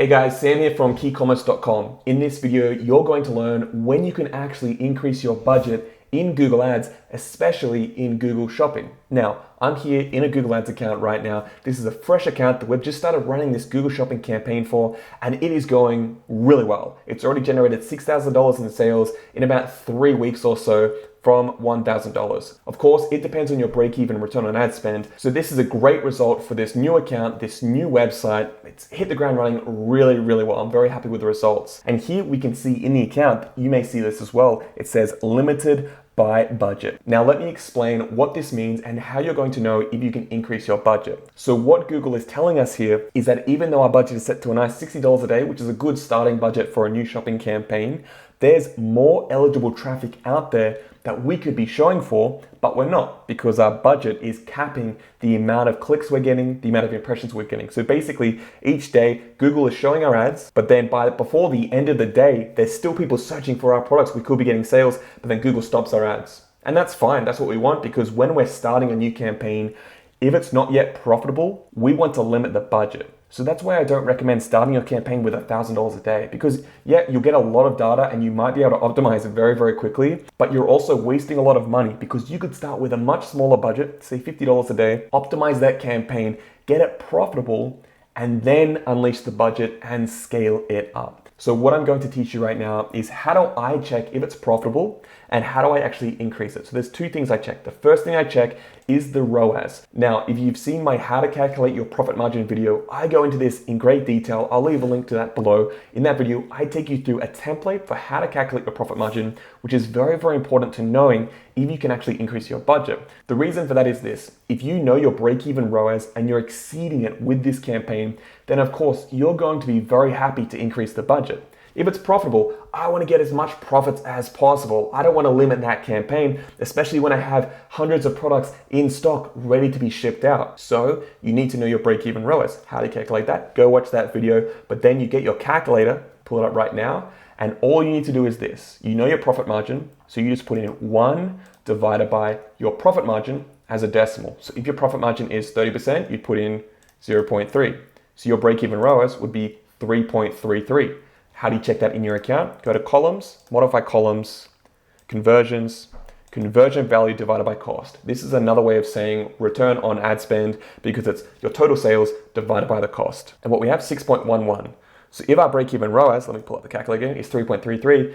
Hey guys, Sam here from keycommerce.com. In this video, you're going to learn when you can actually increase your budget in Google Ads, especially in Google Shopping. Now, I'm here in a Google Ads account right now. This is a fresh account that we've just started running this Google Shopping campaign for, and it is going really well. It's already generated $6,000 in sales in about 3 weeks or so from $1,000. Of course, it depends on your break-even return on ad spend. So this is a great result for this new account, this new website. It's hit the ground running really, really well. I'm very happy with the results. And here we can see in the account, you may see this as well. It says limited by budget. Now let me explain what this means and how you're going to know if you can increase your budget. So what Google is telling us here is that even though our budget is set to a nice $60 a day, which is a good starting budget for a new shopping campaign, there's more eligible traffic out there that we could be showing for, but we're not, because our budget is capping the amount of clicks we're getting, the amount of impressions we're getting. So basically, each day, Google is showing our ads, but then before the end of the day, there's still people searching for our products. We could be getting sales, but then Google stops our ads. And that's fine, that's what we want, because when we're starting a new campaign, if it's not yet profitable, we want to limit the budget. So that's why I don't recommend starting your campaign with $1,000 a day, because yeah, you'll get a lot of data and you might be able to optimize it very, very quickly, but you're also wasting a lot of money because you could start with a much smaller budget, say $50 a day, optimize that campaign, get it profitable, and then unleash the budget and scale it up. So what I'm going to teach you right now is how do I check if it's profitable and how do I actually increase it. So there's two things I check. The first thing I check is the ROAS. Now, if you've seen my how to calculate your profit margin video, I go into this in great detail. I'll leave a link to that below. In that video, I take you through a template for how to calculate your profit margin, which is very, very important to knowing if you can actually increase your budget. The reason for that is this: if you know your break-even ROAS and you're exceeding it with this campaign, then of course you're going to be very happy to increase the budget. If it's profitable, I want to get as much profits as possible. I don't want to limit that campaign, especially when I have hundreds of products in stock ready to be shipped out. So you need to know your break-even ROAS. How to calculate that? Go watch that video, but then you get your calculator, pull it up right now, and all you need to do is this. You know your profit margin, so you just put in 1 divided by your profit margin as a decimal. So if your profit margin is 30%, you'd put in 0.3. So your break-even ROAS would be 3.33. How do you check that in your account? Go to columns, modify columns, conversions, conversion value divided by cost. This is another way of saying return on ad spend because it's your total sales divided by the cost. And what we have, 6.11. So if our break-even ROAS, let me pull up the calculator again, is 3.33,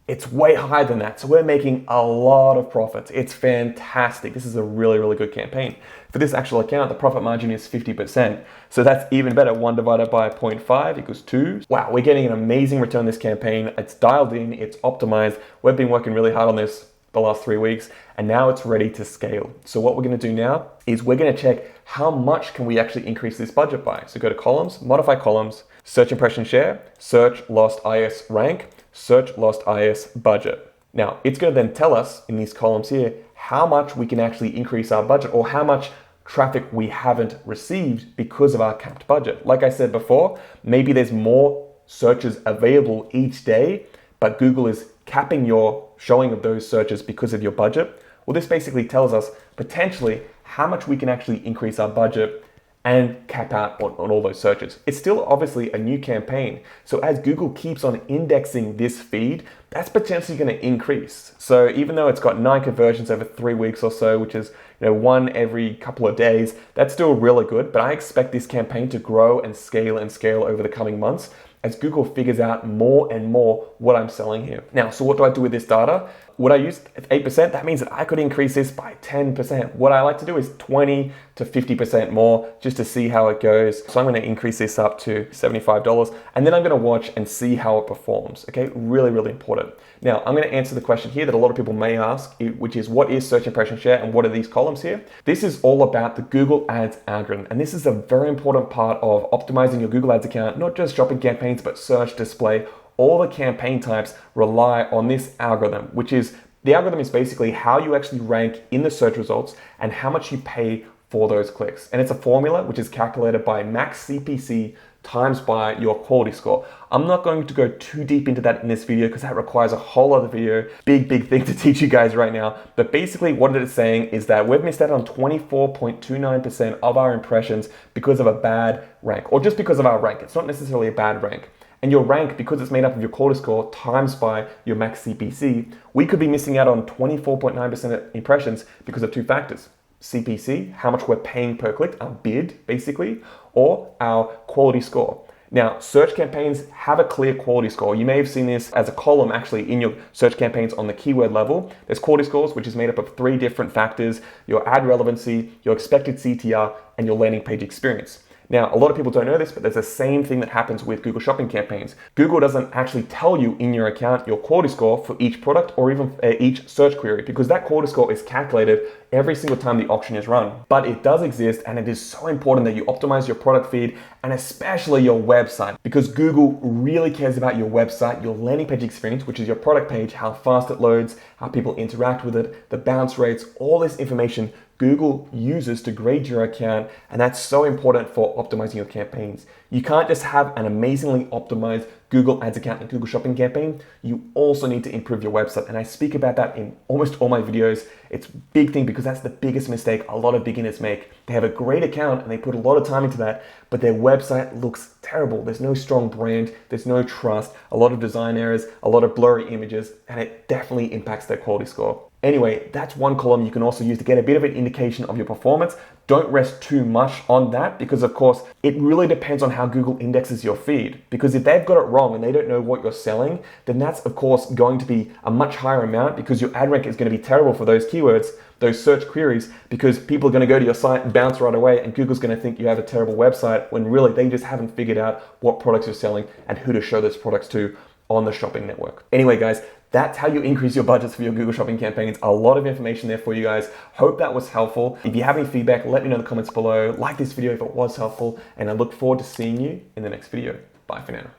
it's way higher than that. So we're making a lot of profits. It's fantastic. This is a really, really good campaign. For this actual account, the profit margin is 50%. So that's even better. 1 divided by 0.5 equals 2. Wow, we're getting an amazing return this campaign. It's dialed in, it's optimized. We've been working really hard on this the last 3 weeks, and now it's ready to scale. So what we're gonna do now is we're gonna check how much can we actually increase this budget by. So go to columns, modify columns, search impression share, search lost IS rank, search lost IS budget. Now, it's going to then tell us in these columns here how much we can actually increase our budget or how much traffic we haven't received because of our capped budget. Like I said before, maybe there's more searches available each day, but Google is capping your showing of those searches because of your budget. Well, this basically tells us potentially how much we can actually increase our budget and cap out on all those searches. It's still obviously a new campaign. So as Google keeps on indexing this feed, that's potentially gonna increase. So even though it's got 9 conversions over 3 weeks or so, which is 1 every couple of days, that's still really good, but I expect this campaign to grow and scale over the coming months as Google figures out more and more what I'm selling here. Now, so what do I do with this data? Would I use 8%? That means that I could increase this by 10%. What I like to do is 20 to 50% more just to see how it goes. So I'm gonna increase this up to $75 and then I'm gonna watch and see how it performs, okay? Really, really important. Now, I'm gonna answer the question here that a lot of people may ask, which is what is search impression share and what are these columns here? This is all about the Google Ads algorithm. And this is a very important part of optimizing your Google Ads account, not just shopping campaigns, but search, display. All the campaign types rely on this algorithm, which is, the algorithm is basically how you actually rank in the search results and how much you pay for those clicks. And it's a formula which is calculated by max CPC times by your quality score. I'm not going to go too deep into that in this video because that requires a whole other video. Big thing to teach you guys right now. But basically what it is saying is that we've missed out on 24.29% of our impressions because of a bad rank, or just because of our rank. It's not necessarily a bad rank. And your rank, because it's made up of your quality score times by your max CPC, we could be missing out on 24.9% impressions because of two factors. CPC, how much we're paying per click, our bid basically, or our quality score. Now, search campaigns have a clear quality score. You may have seen this as a column actually in your search campaigns on the keyword level. There's quality scores, which is made up of 3 different factors: your ad relevancy, your expected CTR, and your landing page experience. Now, a lot of people don't know this, but there's the same thing that happens with Google Shopping campaigns. Google doesn't actually tell you in your account your quality score for each product or even each search query, because that quality score is calculated every single time the auction is run. But it does exist, and it is so important that you optimize your product feed and especially your website, because Google really cares about your website, your landing page experience, which is your product page, how fast it loads, how people interact with it, the bounce rates, all this information Google uses to grade your account, and that's so important for optimizing your campaigns. You can't just have an amazingly optimized Google Ads account and Google Shopping campaign. You also need to improve your website, and I speak about that in almost all my videos. It's a big thing because that's the biggest mistake a lot of beginners make. They have a great account and they put a lot of time into that, but their website looks terrible. There's no strong brand, there's no trust, a lot of design errors, a lot of blurry images, and it definitely impacts their quality score. Anyway, that's one column you can also use to get a bit of an indication of your performance. Don't rest too much on that because, of course, it really depends on how Google indexes your feed. Because if they've got it wrong and they don't know what you're selling, then that's, of course, going to be a much higher amount because your ad rank is going to be terrible for those keywords, those search queries, because people are going to go to your site and bounce right away, and Google's going to think you have a terrible website when really they just haven't figured out what products you're selling and who to show those products to on the shopping network. Anyway, guys, that's how you increase your budgets for your Google Shopping campaigns. A lot of information there for you guys. Hope that was helpful. If you have any feedback, let me know in the comments below. Like this video if it was helpful, and I look forward to seeing you in the next video. Bye for now.